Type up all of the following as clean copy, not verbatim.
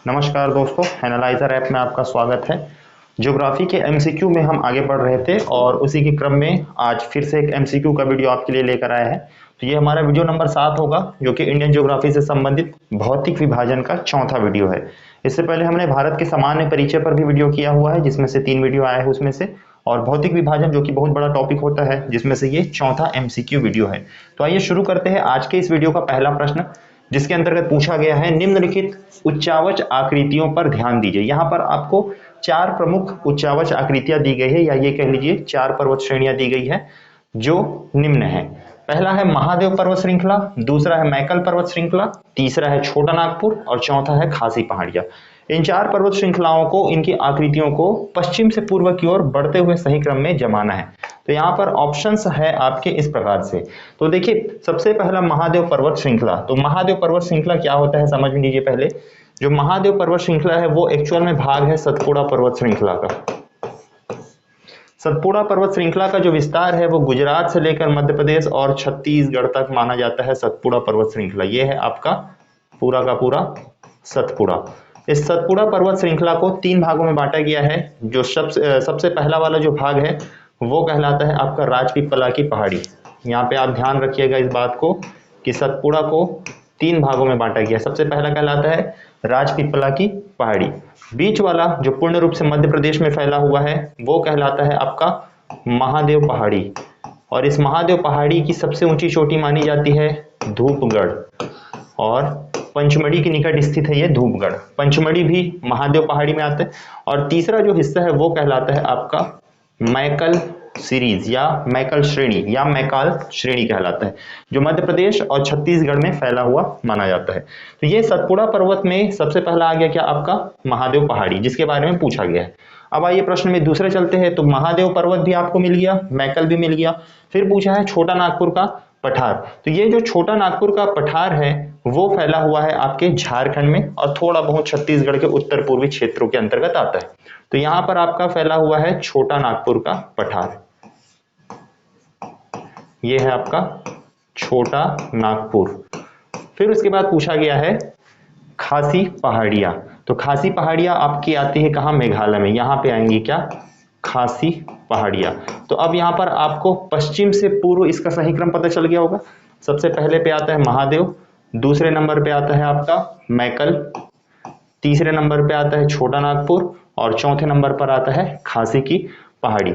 नमस्कार दोस्तों, analyser app में आपका स्वागत है। ज्योग्राफी के एमसीक्यू में हम आगे बढ़ रहे थे और उसी के क्रम में आज फिर से एक एमसीक्यू का वीडियो आपके लिए लेकर आया है। तो ये हमारा वीडियो नंबर 7 होगा, जो कि इंडियन ज्योग्राफी से संबंधित भौतिक विभाजन का चौथा वीडियो है। इससे पहले हमने भारत के सामान्य परिचय पर भी वीडियो किया हुआ है, जिसमें से 3 वीडियो आए हैं उसमें से, और भौतिक विभाजन जो कि बहुत बड़ा टॉपिक होता है, जिसमें से ये चौथा एमसीक्यू वीडियो है। तो आइए शुरू करते हैं आज के इस वीडियो का पहला प्रश्न, जिसके अंतर्गत पूछा गया है निम्नलिखित उच्चावच आकृतियों पर ध्यान दीजिए। यहाँ पर आपको 4 प्रमुख उच्चावच आकृतियां दी गई है, या ये कह लीजिए 4 पर्वत श्रेणियां दी गई है जो निम्न है। पहला है महादेव पर्वत श्रृंखला, दूसरा है मैकल पर्वत श्रृंखला, तीसरा है छोटा नागपुर और चौथा है खासी पहाड़ियां। इन 4 पर्वत श्रृंखलाओं को, इनकी आकृतियों को पश्चिम से पूर्व की ओर बढ़ते हुए सही क्रम में जमाना है। तो यहाँ पर ऑप्शंस है आपके इस प्रकार से। तो देखिए, सबसे पहला महादेव पर्वत श्रृंखला। तो महादेव पर्वत श्रृंखला क्या होता है समझ लीजिए। पहले जो महादेव पर्वत श्रृंखला है वो एक्चुअल में भाग है सतपुड़ा पर्वत श्रृंखला का। सतपुड़ा पर्वत श्रृंखला का जो विस्तार है वो गुजरात से लेकर मध्य प्रदेश और छत्तीसगढ़ तक माना जाता है सतपुड़ा पर्वत श्रृंखला। ये है आपका पूरा का पूरा सतपुड़ा। इस सतपुड़ा पर्वत श्रृंखला को 3 भागों में बांटा गया है। जो सबसे पहला वाला जो भाग है वो कहलाता है आपका राजपीपला की पहाड़ी। यहाँ पे आप ध्यान रखिएगा इस बात को कि सतपुड़ा को 3 भागों में बांटा गया। सबसे पहला कहलाता है राजपीपला की पहाड़ी। बीच वाला जो पूर्ण रूप से मध्य प्रदेश में फैला हुआ है वो कहलाता है आपका महादेव पहाड़ी। और इस महादेव पहाड़ी की सबसे ऊंची चोटी मानी जाती है धूपगढ़, और पंचमढ़ी के निकट स्थित है ये धूपगढ़। पंचमढ़ी भी महादेव पहाड़ी में आता है। और तीसरा जो हिस्सा है वो कहलाता है आपका मैकल सीरीज या मैकल श्रेणी या मैकाल श्रेणी कहलाता है, जो मध्य प्रदेश और छत्तीसगढ़ में फैला हुआ माना जाता है। तो ये सतपुड़ा पर्वत में सबसे पहला आ गया क्या आपका महादेव पहाड़ी, जिसके बारे में पूछा गया है। अब आइए प्रश्न में दूसरे चलते हैं। तो महादेव पर्वत भी आपको मिल गया, मैकल भी मिल गया। फिर पूछा है छोटा नागपुर का पठार। तो ये जो छोटा नागपुर का पठार है वो फैला हुआ है आपके झारखंड में और थोड़ा बहुत छत्तीसगढ़ के उत्तर पूर्वी क्षेत्रों के अंतर्गत आता है। तो यहां पर आपका फैला हुआ है छोटा नागपुर का पठार। ये है आपका छोटा नागपुर। फिर उसके बाद पूछा गया है खासी पहाड़ियां। तो खासी पहाड़ियां आपकी आती है कहां, मेघालय में। यहां पे आएंगी क्या, खासी पहाड़ियां। तो अब यहां पर आपको पश्चिम से पूर्व इसका सही क्रम पता चल गया होगा। सबसे पहले पे आता है महादेव, दूसरे नंबर पे आता है आपका मैकल, तीसरे नंबर पे आता है छोटा नागपुर और चौथे नंबर पर आता है खासी की पहाड़ी।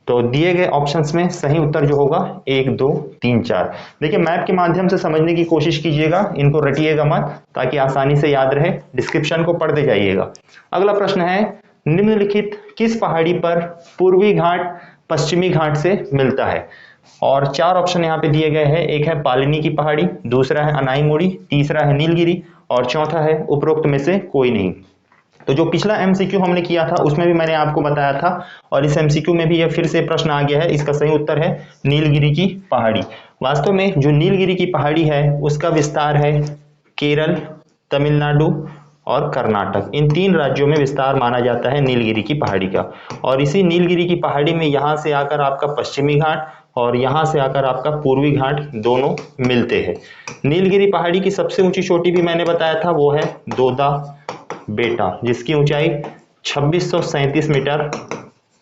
तो दिए गए ऑप्शंस में सही उत्तर जो होगा 1 2 3 4। देखिए, मैप के माध्यम से समझने की कोशिश कीजिएगा, इनको रटिएगा मत, ताकि आसानी से याद रहे। डिस्क्रिप्शन को पढ़ते जाइएगा। अगला प्रश्न है निम्नलिखित किस पहाड़ी पर पूर्वी घाट पश्चिमी घाट से मिलता है। और 4 ऑप्शन यहाँ पे दिए गए हैं। एक है पालिनी की पहाड़ी, दूसरा है अनाईमुड़ी, तीसरा है नीलगिरी और चौथा है उपरोक्त में से कोई नहीं। तो जो पिछला एमसीक्यू हमने किया था उसमें भी मैंने आपको बताया था, और इस एमसीक्यू में भी यह फिर से प्रश्न आ गया है। इसका सही उत्तर है नीलगिरी की पहाड़ी। वास्तव में जो नीलगिरी की पहाड़ी है उसका विस्तार है केरल, तमिलनाडु और कर्नाटक। इन 3 राज्यों में विस्तार माना जाता है नीलगिरी की पहाड़ी का। और इसी नीलगिरी की पहाड़ी में यहाँ से आकर आपका पश्चिमी घाट और यहाँ से आकर आपका पूर्वी घाट दोनों मिलते हैं। नीलगिरी पहाड़ी की सबसे ऊंची चोटी भी मैंने बताया था, वो है दोदा बेटा, जिसकी ऊंचाई 2637 मीटर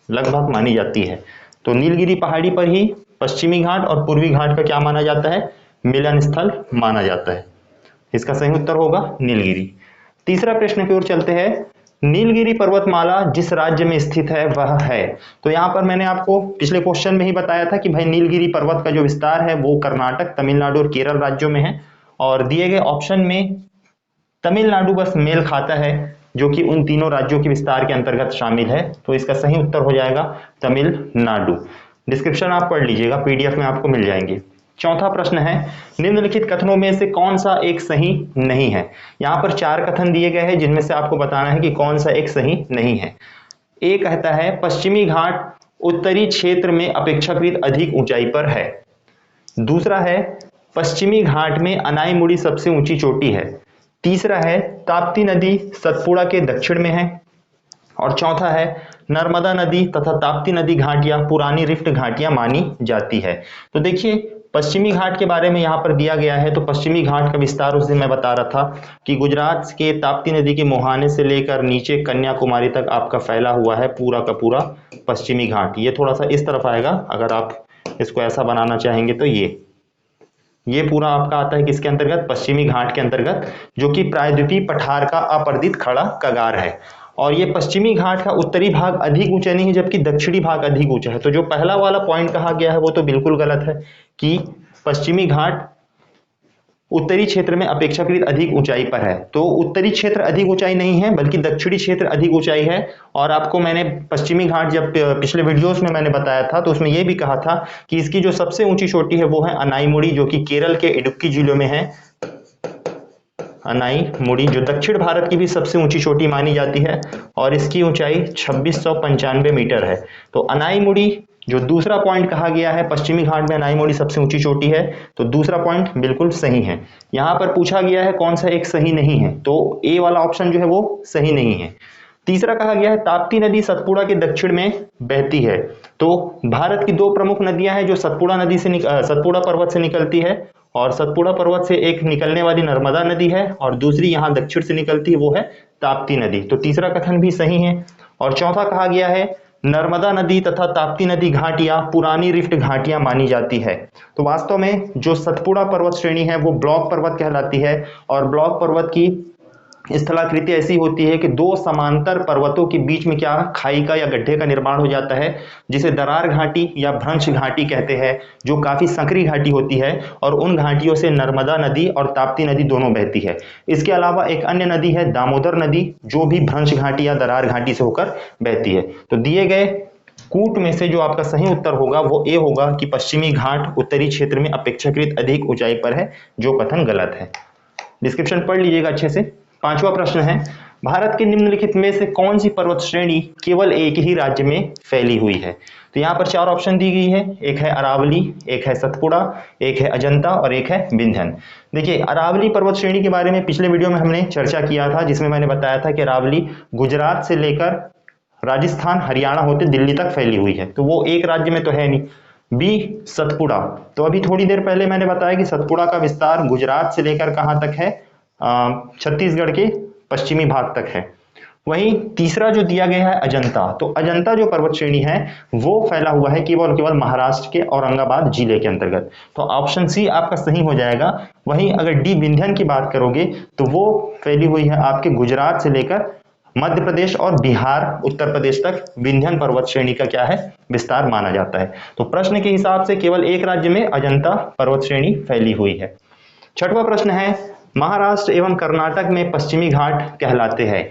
लगभग मानी जाती है। तो नीलगिरी पहाड़ी पर ही पश्चिमी घाट और पूर्वी घाट का क्या माना जाता है, मिलन स्थल माना जाता है। इसका सही उत्तर होगा नीलगिरी। तीसरा प्रश्न की ओर चलते हैं। नीलगिरी पर्वतमाला जिस राज्य में स्थित है वह है। तो यहां पर मैंने आपको पिछले क्वेश्चन में ही बताया था कि भाई नीलगिरी पर्वत का जो विस्तार है वो कर्नाटक, तमिलनाडु और केरल राज्यों में है। और दिए गए ऑप्शन में तमिलनाडु बस मेल खाता है, जो कि उन तीनों राज्यों के विस्तार के अंतर्गत शामिल है। तो इसका सही उत्तर हो जाएगा तमिलनाडु। डिस्क्रिप्शन आप पढ़ लीजिएगा, पीडीएफ में आपको मिल जाएंगे। चौथा प्रश्न है निम्नलिखित कथनों में से कौन सा एक सही नहीं है। यहां पर 4 कथन दिए गए हैं, जिनमें से आपको बताना है कि कौन सा एक सही नहीं है। ए कहता है पश्चिमी घाट उत्तरी क्षेत्र में अपेक्षाकृत अधिक ऊंचाई पर है। दूसरा है पश्चिमी घाट में अनाईमुड़ी सबसे ऊंची चोटी है। तीसरा है ताप्ती नदी सतपुड़ा के दक्षिण में है। और चौथा है नर्मदा नदी तथा ताप्ती नदी घाटियां पुरानी रिफ्ट घाटियां मानी जाती है। तो देखिए, पश्चिमी घाट के बारे में यहाँ पर दिया गया है। तो पश्चिमी घाट का विस्तार उस दिन मैं बता रहा था कि गुजरात के ताप्ती नदी के मुहाने से लेकर नीचे कन्याकुमारी तक आपका फैला हुआ है पूरा का पूरा पश्चिमी घाट। ये थोड़ा सा इस तरफ आएगा, अगर आप इसको ऐसा बनाना चाहेंगे तो ये पूरा आपका आता है किसके अंतर्गत, पश्चिमी घाट के अंतर्गत, जो कि प्रायद्वीपीय पठार का अपरदित खड़ा कगार है। और ये पश्चिमी घाट का उत्तरी भाग अधिक ऊंचा नहीं है, जबकि दक्षिणी भाग अधिक ऊंचा है। तो जो पहला वाला पॉइंट कहा गया है वो तो बिल्कुल गलत है कि पश्चिमी घाट उत्तरी क्षेत्र में अपेक्षाकृत अधिक ऊंचाई पर है। तो उत्तरी क्षेत्र अधिक ऊंचाई नहीं है, बल्कि दक्षिणी क्षेत्र अधिक ऊंचाई है। और आपको मैंने पश्चिमी घाट जब पिछले वीडियोस में मैंने बताया था तो उसमें यह भी कहा था कि इसकी जो सबसे ऊंची चोटी है वो है अनाईमुड़ी, जो कि केरल के इडुक्की जिले में है। अनाईमुड़ी जो दक्षिण भारत की भी सबसे ऊंची चोटी मानी जाती है और इसकी ऊंचाई 2695 मीटर है। तो अनाईमुड़ी जो दूसरा पॉइंट कहा गया है, पश्चिमी घाट में अनाईमुड़ी सबसे ऊंची चोटी है, तो दूसरा पॉइंट बिल्कुल सही है। यहां पर पूछा गया है कौन सा एक सही नहीं है, तो ए वाला ऑप्शन जो है वो सही नहीं है। तीसरा कहा गया है ताप्ती नदी सतपुड़ा के दक्षिण में बहती है। तो भारत की दो प्रमुख नदियां हैं जो सतपुड़ा पर्वत से निकलती है, और सतपुड़ा पर्वत से एक निकलने वाली नर्मदा नदी है और दूसरी यहां दक्षिण से निकलती है, वो है ताप्ती नदी। तो तीसरा कथन भी सही है। और चौथा कहा गया है नर्मदा नदी तथा ताप्ती नदी घाटियां पुरानी रिफ्ट घाटियां मानी जाती है। तो वास्तव में जो सतपुड़ा पर्वत श्रेणी है वो ब्लॉक पर्वत कहलाती है, और ब्लॉक पर्वत की स्थलाकृति ऐसी होती है कि दो समांतर पर्वतों के बीच में क्या खाई का या गड्ढे का निर्माण हो जाता है, जिसे दरार घाटी या भ्रंश घाटी कहते हैं, जो काफी संकरी घाटी होती है, और उन घाटियों से नर्मदा नदी और ताप्ती नदी दोनों बहती है। इसके अलावा एक अन्य नदी है दामोदर नदी, जो भी भ्रंश घाटी या दरार घाटी से होकर बहती है। तो दिए गए कूट में से जो आपका सही उत्तर होगा वो ए होगा कि पश्चिमी घाट उत्तरी क्षेत्र में अपेक्षाकृत अधिक ऊंचाई पर है, जो कथन गलत है। डिस्क्रिप्शन पढ़ लीजिएगा अच्छे से। पांचवा प्रश्न है भारत के निम्नलिखित में से कौन सी पर्वत श्रेणी केवल एक ही राज्य में फैली हुई है। तो यहाँ पर चार ऑप्शन दी गई है, एक है अरावली, एक है सतपुड़ा, एक है अजंता और एक है विंध्यन। देखिए अरावली पर्वत श्रेणी के बारे में पिछले वीडियो में हमने चर्चा किया था, जिसमें मैंने बताया था कि अरावली गुजरात से लेकर राजस्थान हरियाणा होते दिल्ली तक फैली हुई है, तो वो एक राज्य में तो है नहीं। बी सतपुड़ा, तो अभी थोड़ी देर पहले मैंने बताया कि सतपुड़ा का विस्तार गुजरात से लेकर कहां तक है, छत्तीसगढ़ के पश्चिमी भाग तक है। वहीं तीसरा जो दिया गया है अजंता, तो अजंता जो पर्वत श्रेणी है वो फैला हुआ है केवल केवल महाराष्ट्र के औरंगाबाद जिले के अंतर्गत, तो ऑप्शन सी आपका सही हो जाएगा। वहीं अगर डी विंध्यन की बात करोगे तो वो फैली हुई है आपके गुजरात से लेकर मध्य प्रदेश और बिहार उत्तर प्रदेश तक विंध्यन पर्वत श्रेणी का क्या है विस्तार माना जाता है। तो प्रश्न के हिसाब से केवल एक राज्य में अजंता पर्वत श्रेणी फैली हुई है। छठवां प्रश्न है महाराष्ट्र एवं कर्नाटक में पश्चिमी घाट कहलाते हैं।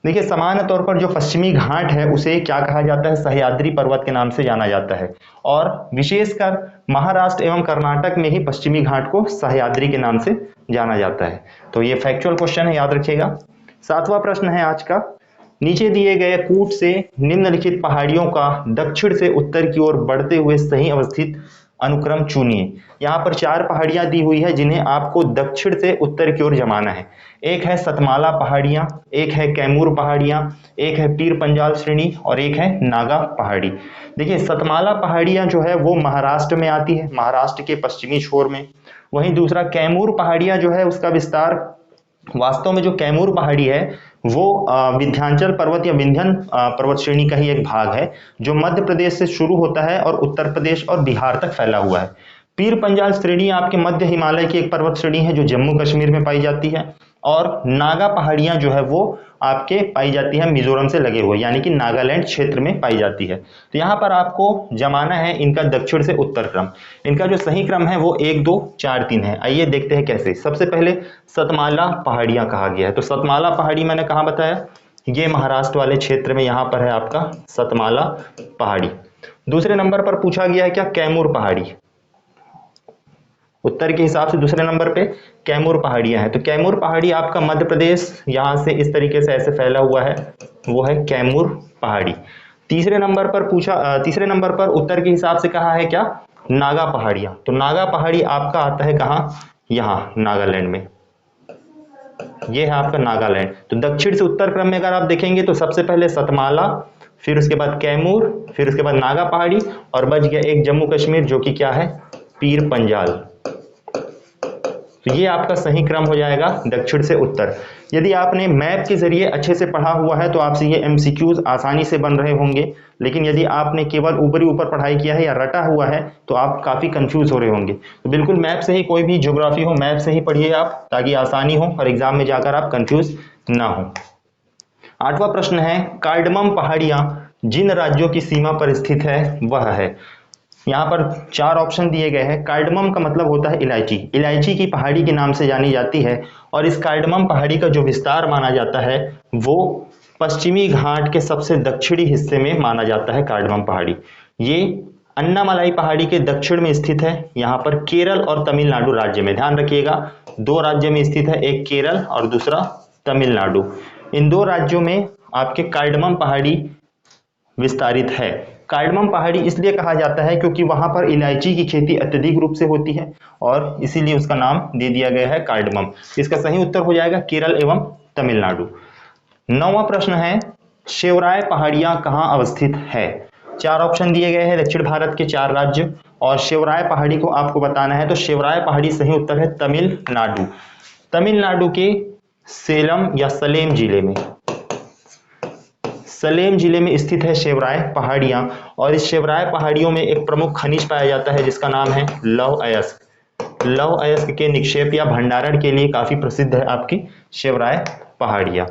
देखिए सामान्य तौर पर जो पश्चिमी घाट है उसे क्या कहा जाता है, सह्याद्री पर्वत के नाम से जाना जाता है, और विशेषकर महाराष्ट्र एवं कर्नाटक में ही पश्चिमी घाट को सह्याद्री के नाम से जाना जाता है। तो ये फैक्चुअल क्वेश्चन है, याद रखिएगा। सातवां प्रश्न है आज का, नीचे दिए गए कूट से निम्नलिखित पहाड़ियों का दक्षिण से उत्तर की ओर बढ़ते हुए सही अवस्थित अनुक्रम चुनिए। यहाँ पर चार पहाड़ियां दी हुई है जिन्हें आपको दक्षिण से उत्तर की ओर जमाना है। एक है सतमाला पहाड़ियां, एक है कैमूर पहाड़ियां, एक है पीर पंजाल श्रेणी और एक है नागा पहाड़ी। देखिए सतमाला पहाड़ियां जो है वो महाराष्ट्र में आती है, महाराष्ट्र के पश्चिमी छोर में। वहीं दूसरा कैमूर पहाड़ियां जो है उसका विस्तार, वास्तव में जो कैमूर पहाड़ी है वो विंध्याचल पर्वत या विंध्यन पर्वत श्रेणी का ही एक भाग है, जो मध्य प्रदेश से शुरू होता है और उत्तर प्रदेश और बिहार तक फैला हुआ है। पीर पंजाल श्रेणी आपके मध्य हिमालय की एक पर्वत श्रेणी है जो जम्मू कश्मीर में पाई जाती है, और नागा पहाड़ियां जो है वो आपके पाई जाती है मिजोरम से लगे हुए, यानी कि नागालैंड क्षेत्र में पाई जाती है। तो यहाँ पर आपको जमाना है इनका दक्षिण से उत्तर क्रम। इनका जो सही क्रम है वो 1 2 4 3 है। आइए देखते हैं कैसे। सबसे पहले सतमाला पहाड़ियां कहा गया है, तो सतमाला पहाड़ी मैंने कहाँ बताया, ये महाराष्ट्र वाले क्षेत्र में यहाँ पर है आपका सतमाला पहाड़ी। दूसरे नंबर पर पूछा गया है क्या, कैमूर पहाड़ी। उत्तर के हिसाब से दूसरे नंबर पे कैमूर पहाड़ियां हैं, तो कैमूर पहाड़ी आपका मध्य प्रदेश यहां से इस तरीके से ऐसे फैला हुआ है, वो है कैमूर पहाड़ी। तीसरे नंबर पर उत्तर के हिसाब से कहा है क्या, नागा पहाड़ियां। तो नागा पहाड़ी आपका आता है कहाँ, यहाँ नागालैंड में, ये है आपका नागालैंड। तो दक्षिण से उत्तर क्रम में अगर आप देखेंगे तो सबसे पहले सतमाला, फिर उसके बाद कैमूर, फिर उसके बाद नागा पहाड़ी, और बच गया एक जम्मू कश्मीर जो कि क्या है, पीर पंजाल। तो ये आपका सही क्रम हो जाएगा दक्षिण से उत्तर। यदि आपने मैप के जरिए अच्छे से पढ़ा हुआ है तो आपसे ये एमसीक्यूज आसानी से बन रहे होंगे, लेकिन यदि आपने केवल ऊपरी ऊपर पढ़ाई किया है या रटा हुआ है तो आप काफी कंफ्यूज हो रहे होंगे। तो बिल्कुल मैप से ही, कोई भी ज्योग्राफी हो मैप से ही पढ़िए आप, ताकि आसानी हो और एग्जाम में जाकर आप कंफ्यूज ना हो। 8वां प्रश्न है, कार्डमम पहाड़ियां जिन राज्यों की सीमा पर स्थित है वह है। यहाँ पर 4 ऑप्शन दिए गए हैं। कार्डमम का मतलब होता है इलायची, इलायची की पहाड़ी के नाम से जानी जाती है, और इस कार्डमम पहाड़ी का जो विस्तार माना जाता है वो पश्चिमी घाट के सबसे दक्षिणी हिस्से में माना जाता है। कार्डमम पहाड़ी ये अन्नामलाई पहाड़ी के दक्षिण में स्थित है, यहाँ पर केरल और तमिलनाडु राज्य में। ध्यान रखिएगा 2 राज्य में स्थित है, एक केरल और दूसरा तमिलनाडु। इन 2 राज्यों में आपके कार्डमम पहाड़ी विस्तारित है। कार्डमम पहाड़ी इसलिए कहा जाता है क्योंकि वहां पर इलायची की खेती अत्यधिक रूप से होती है और इसीलिए उसका नाम दे दिया गया है कार्डमम। इसका सही उत्तर हो जाएगा केरल एवं तमिलनाडु। 9वां प्रश्न है, शेवराय पहाड़ियां कहां अवस्थित है। 4 ऑप्शन दिए गए हैं, दक्षिण भारत के 4 राज्य, और शेवराय पहाड़ी को आपको बताना है। तो शेवराय पहाड़ी सही उत्तर है तमिलनाडु। तमिलनाडु के सेलम या सलेम जिले में, सलेम जिले में स्थित है शेवराय पहाड़ियां, और इस शेवराय पहाड़ियों में एक प्रमुख खनिज पाया जाता है जिसका नाम है लौह अयस्क। लौह अयस्क के निक्षेप या भंडारण के लिए काफी प्रसिद्ध है आपकी शेवराय पहाड़ियां।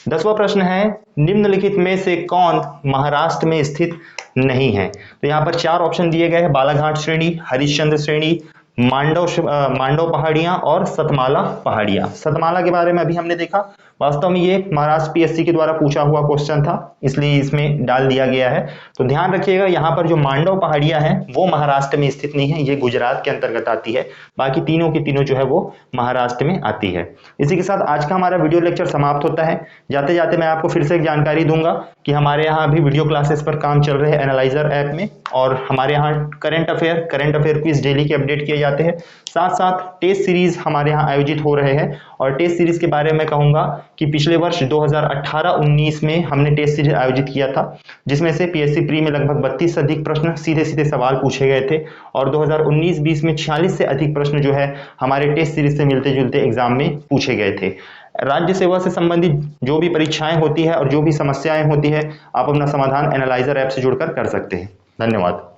10वां प्रश्न है, निम्नलिखित में से कौन महाराष्ट्र में स्थित नहीं है। तो यहाँ पर 4 ऑप्शन दिए गए हैं, बालाघाट श्रेणी, हरिश्चंद्र श्रेणी, मांडव पहाड़ियां और सतमाला पहाड़ियां। सतमाला के बारे में अभी हमने देखा, वास्तव में ये महाराष्ट्र पीएससी के द्वारा पूछा हुआ क्वेश्चन था, इसलिए इसमें डाल दिया गया है। तो ध्यान रखिएगा यहाँ पर जो मांडव पहाड़ियां हैं वो महाराष्ट्र में स्थित नहीं है, ये गुजरात के अंतर्गत आती है। बाकी तीनों की तीनों जो है वो महाराष्ट्र में आती है। इसी के साथ आज का हमारा वीडियो लेक्चर समाप्त होता है। जाते जाते मैं आपको फिर से एक जानकारी दूंगा कि हमारे यहाँ अभी वीडियो क्लासेस पर काम चल रहे हैं एनालाइजर ऐप में, और हमारे यहाँ करंट अफेयर क्विज डेली के अपडेट किए जाते हैं। साथ साथ टेस्ट सीरीज हमारे यहाँ आयोजित हो रहे हैं, और टेस्ट सीरीज के बारे में कहूंगा कि पिछले वर्ष 2018-19 में हमने टेस्ट सीरीज आयोजित किया था, जिसमें से पीएससी प्री में लगभग 32 से अधिक प्रश्न सीधे सीधे सवाल पूछे गए थे, और 2019-20 में 46 से अधिक प्रश्न जो है हमारे टेस्ट सीरीज से मिलते जुलते एग्जाम में पूछे गए थे। राज्य सेवा से संबंधित जो भी परीक्षाएं होती है और जो भी समस्याएं होती है, आप अपना समाधान एनालाइजर ऐप से जुड़कर कर सकते हैं। धन्यवाद।